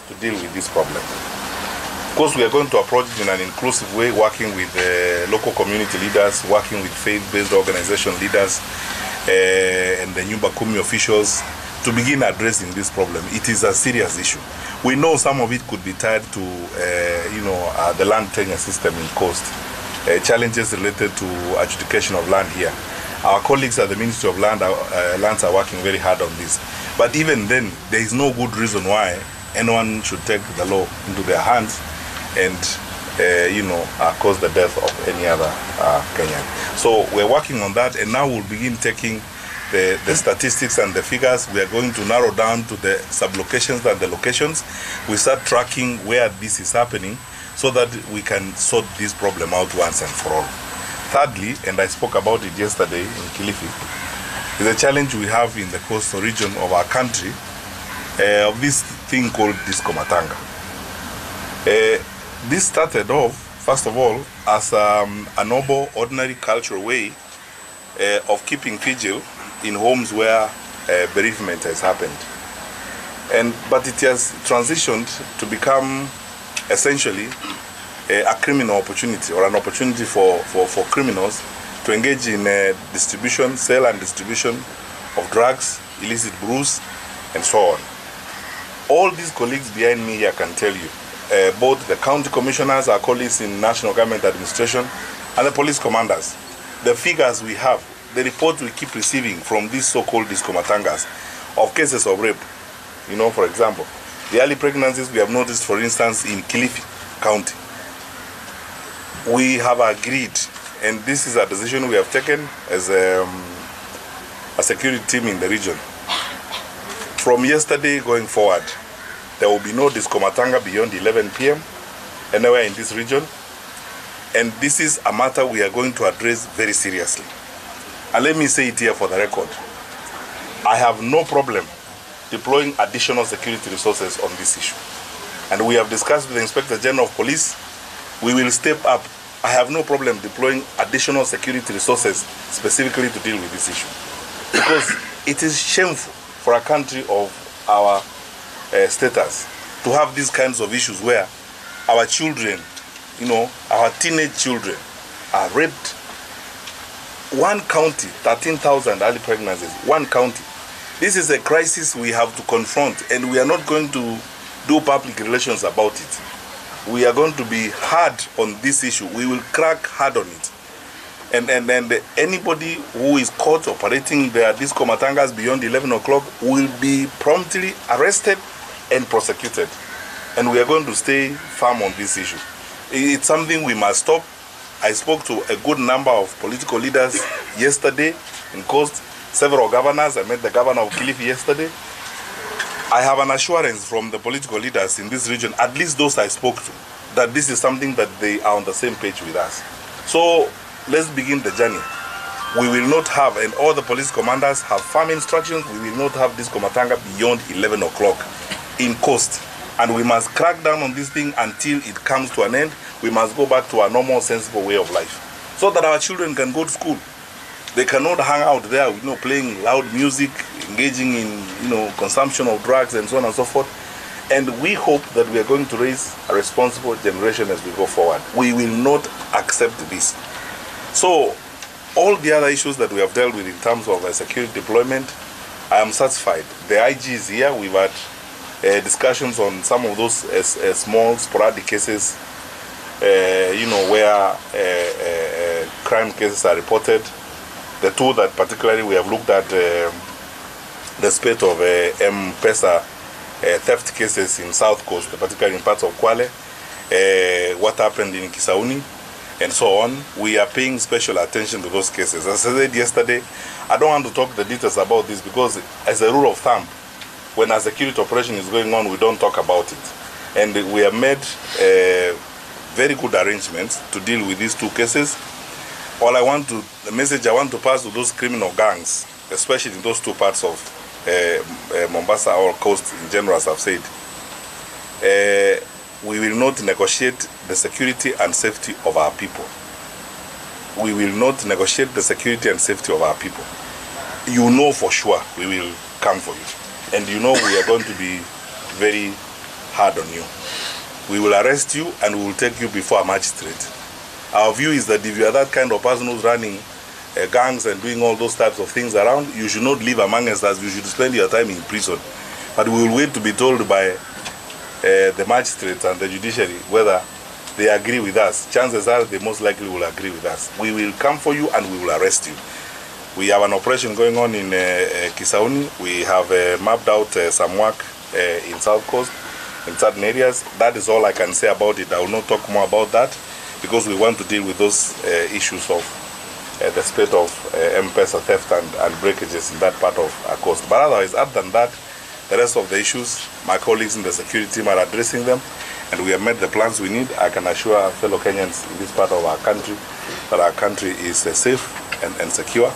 to deal with this problem. Of course, we are going to approach it in an inclusive way, working with local community leaders, working with faith-based organization leaders, and the Nyumba Kumi officials to begin addressing this problem. It is a serious issue. We know some of it could be tied to, the land tenure system in coast, challenges related to adjudication of land here. Our colleagues at the Ministry of Lands are working very hard on this. But even then, there is no good reason why anyone should take the law into their hands and, cause the death of any other Kenyan. So we're working on that, and now we'll begin taking the statistics and the figures. We are going to narrow down to the sub-locations and the locations. We start tracking where this is happening so that we can sort this problem out once and for all. Thirdly, and I spoke about it yesterday in Kilifi, is a challenge we have in the coastal region of our country of this thing called Disco Matanga. This started off, first of all, as a noble, ordinary cultural way of keeping vigil in homes where bereavement has happened. But it has transitioned to become essentially a criminal opportunity, or an opportunity for criminals to engage in distribution, sale and distribution of drugs, illicit brews, and so on. All these colleagues behind me here can tell you, both the county commissioners, our colleagues in National Government Administration, and the police commanders, the figures we have, the reports we keep receiving from these so-called Disco Matangas of cases of rape. For example, the early pregnancies we have noticed, for instance, in Kilifi County. We have agreed, and this is a decision we have taken as a security team in the region. From yesterday going forward, there will be no Disco Matanga beyond 11 p.m. anywhere in this region. And this is a matter we are going to address very seriously. And let me say it here for the record. I have no problem deploying additional security resources on this issue. And we have discussed with the Inspector General of Police. We will step up. I have no problem deploying additional security resources specifically to deal with this issue. Because it is shameful for a country of our status to have these kinds of issues where our children, our teenage children are raped. One county, 13,000 early pregnancies, one county. This is a crisis we have to confront, and we are not going to do public relations about it. We are going to be hard on this issue. We will crack hard on it. And anybody who is caught operating their Disco Matangas beyond 11 o'clock will be promptly arrested and prosecuted. And we are going to stay firm on this issue. It's something we must stop. I spoke to a good number of political leaders yesterday in Coast, several governors. I met the governor of Kilifi yesterday. I have an assurance from the political leaders in this region, at least those I spoke to, that this is something that they are on the same page with us. So let's begin the journey. We will not have, and all the police commanders have firm instructions, we will not have Disco Matanga beyond 11 o'clock in Coast. And we must crack down on this thing until it comes to an end. We must go back to our normal, sensible way of life, so that our children can go to school. They cannot hang out there, playing loud music, engaging in, consumption of drugs and so on and so forth. And we hope that we are going to raise a responsible generation as we go forward. We will not accept this. So, all the other issues that we have dealt with in terms of security deployment, I am satisfied. The IG is here. We've had discussions on some of those small, sporadic cases, where crime cases are reported. The two that particularly we have looked at, the spate of M-Pesa theft cases in South Coast, particularly in parts of Kwale, what happened in Kisauni, and so on. We are paying special attention to those cases. As I said yesterday, I don't want to talk the details about this because as a rule of thumb, when a security operation is going on, we don't talk about it. And we have made very good arrangements to deal with these two cases. The message I want to pass to those criminal gangs, especially in those two parts of Mombasa or coast in general, as I've said, we will not negotiate the security and safety of our people. We will not negotiate the security and safety of our people. You know for sure we will come for you. And we are going to be very hard on you. We will arrest you and we will take you before a magistrate. Our view is that if you are that kind of person who's running gangs and doing all those types of things around, you should not live amongst us. You should spend your time in prison. But we will wait to be told by the magistrates and the judiciary whether they agree with us. Chances are they most likely will agree with us. We will come for you and we will arrest you. We have an operation going on in Kisauni. We have mapped out some work in South Coast, in certain areas. That is all I can say about it. I will not talk more about that because we want to deal with those issues of the state of M-Pesa theft and breakages in that part of our coast. But otherwise, other than that, the rest of the issues, my colleagues in the security team are addressing them, and we have made the plans we need. I can assure our fellow Kenyans in this part of our country that our country is safe and secure.